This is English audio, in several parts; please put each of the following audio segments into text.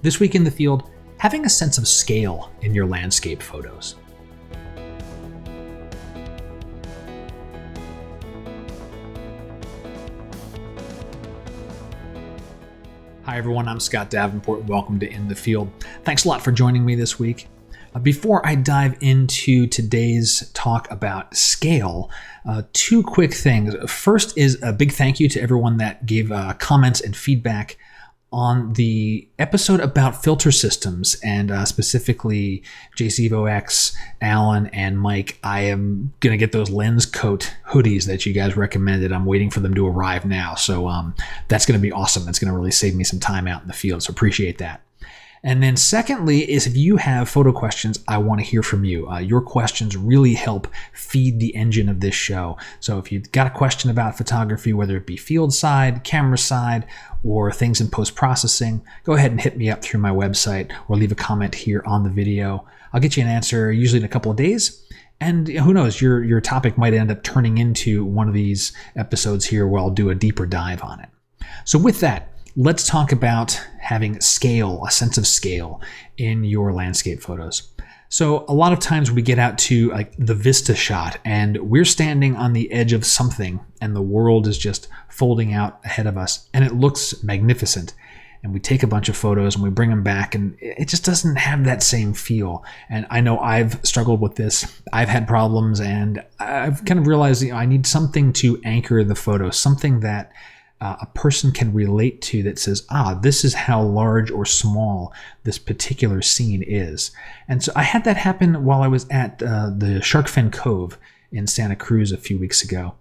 This week in the field, having a sense of scale in your landscape photos. Hi everyone, I'm Scott Davenport and welcome to In the Field. Thanks a lot for joining me this week. Before I dive into today's talk about scale, two quick things. First is a big thank you to everyone that gave comments and feedback on the episode about filter systems, and specifically JCVOX, Alan, and Mike. I am going to get those lens coat hoodies that you guys recommended. I'm waiting for them to arrive now. So that's going to be awesome. That's going to really save me some time out in the field. So appreciate that. And then secondly is if you have photo questions, I want to hear from you. Your questions really help feed the engine of this show. So if you've got a question about photography, whether it be field side, camera side, or things in post-processing, go ahead and hit me up through my website or leave a comment here on the video. I'll get you an answer usually in a couple of days. And who knows, your topic might end up turning into one of these episodes here where I'll do a deeper dive on it. So with that, let's talk about having scale, a sense of scale in your landscape photos. So a lot of times we get out to like the vista shot and we're standing on the edge of something and the world is just folding out ahead of us and it looks magnificent. And we take a bunch of photos and we bring them back and it just doesn't have that same feel. And I know I've struggled with this. I've had problems and I've kind of realized, I need something to anchor the photo, something that a person can relate to that says, this is how large or small this particular scene is. And so I had that happen while I was at the Shark Fin Cove in Santa Cruz a few weeks ago,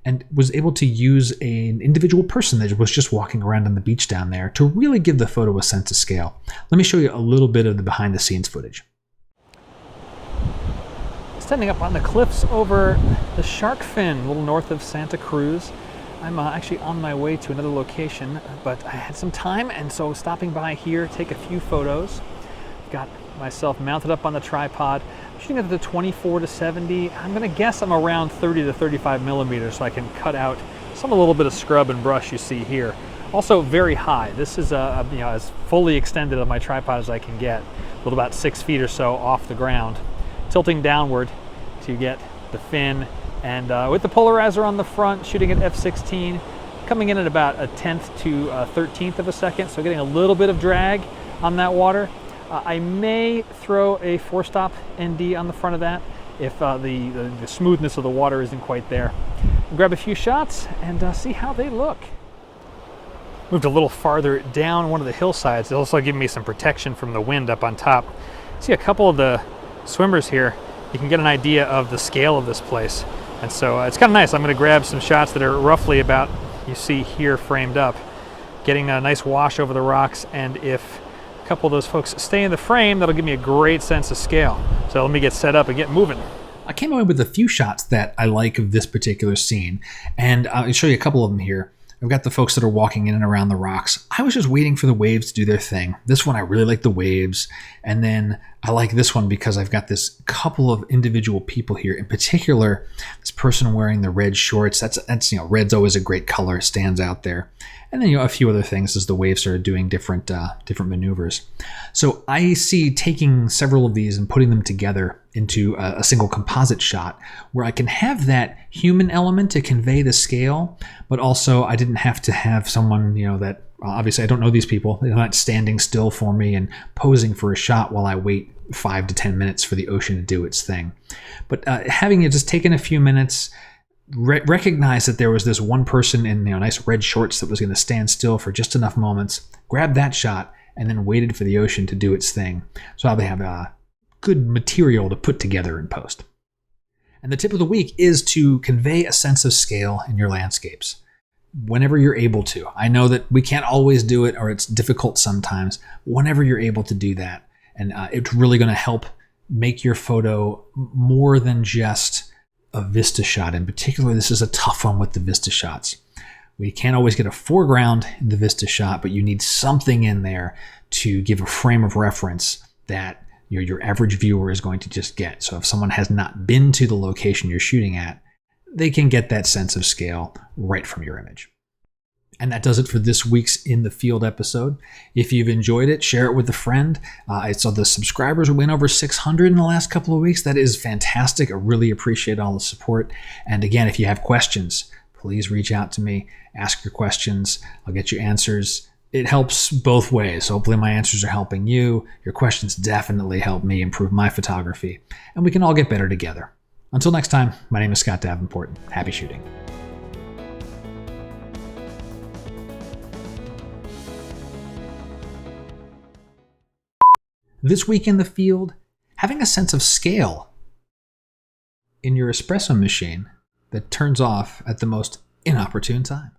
and was able to use an individual person that was just walking around on the beach down there to really give the photo a sense of scale. Let me show you a little bit of the behind the scenes footage. Standing up on the cliffs over the Shark Fin, a little north of Santa Cruz. I'm actually on my way to another location, but I had some time, and so stopping by here, take a few photos. Got myself mounted up on the tripod, shooting at the 24 to 70. I'm gonna guess I'm around 30 to 35 millimeters, so I can cut out a little bit of scrub and brush you see here. Also very high. This is as fully extended on my tripod as I can get, a little about 6 feet or so off the ground, tilting downward to get the fin. And with the polarizer on the front, shooting at f16, coming in at about a 10th to 13th of a second, so getting a little bit of drag on that water. I may throw a 4-stop ND on the front of that if the smoothness of the water isn't quite there. Grab a few shots and see how they look. Moved a little farther down one of the hillsides. It'll also give me some protection from the wind up on top. See a couple of the swimmers here. You can get an idea of the scale of this place. And so it's kind of nice. I'm going to grab some shots that are roughly about, you see here framed up, getting a nice wash over the rocks. And if a couple of those folks stay in the frame, that'll give me a great sense of scale. So let me get set up and get moving. I came away with a few shots that I like of this particular scene, and I'll show you a couple of them here. I've got the folks that are walking in and around the rocks. I was just waiting for the waves to do their thing. This one, I really like the waves. And then I like this one because I've got this couple of individual people here. In particular, this person wearing the red shorts. That's red's always a great color, stands out there. And then a few other things as the waves started doing different maneuvers. So I see taking several of these and putting them together into a single composite shot where I can have that human element to convey the scale, but also I didn't have to have someone, that obviously I don't know these people. They're not standing still for me and posing for a shot while I wait 5 to 10 minutes for the ocean to do its thing. But having it just taken a few minutes, recognize that there was this one person in nice red shorts that was going to stand still for just enough moments, grab that shot, and then waited for the ocean to do its thing. So I'll have good material to put together in post. And the tip of the week is to convey a sense of scale in your landscapes whenever you're able to. I know that we can't always do it, or it's difficult sometimes. Whenever you're able to do that, and it's really going to help make your photo more than just a vista shot. In particular, this is a tough one with the vista shots. We can't always get a foreground in the vista shot, but you need something in there to give a frame of reference that your average viewer is going to just get. So if someone has not been to the location you're shooting at, they can get that sense of scale right from your image. And that does it for this week's In the Field episode. If you've enjoyed it, share it with a friend. I saw the subscribers went over 600 in the last couple of weeks. That is fantastic. I really appreciate all the support. And again, if you have questions, please reach out to me. Ask your questions. I'll get you answers. It helps both ways. Hopefully my answers are helping you. Your questions definitely help me improve my photography. And we can all get better together. Until next time, my name is Scott Davenport. Happy shooting. This week in the field, having a sense of scale in your espresso machine that turns off at the most inopportune time.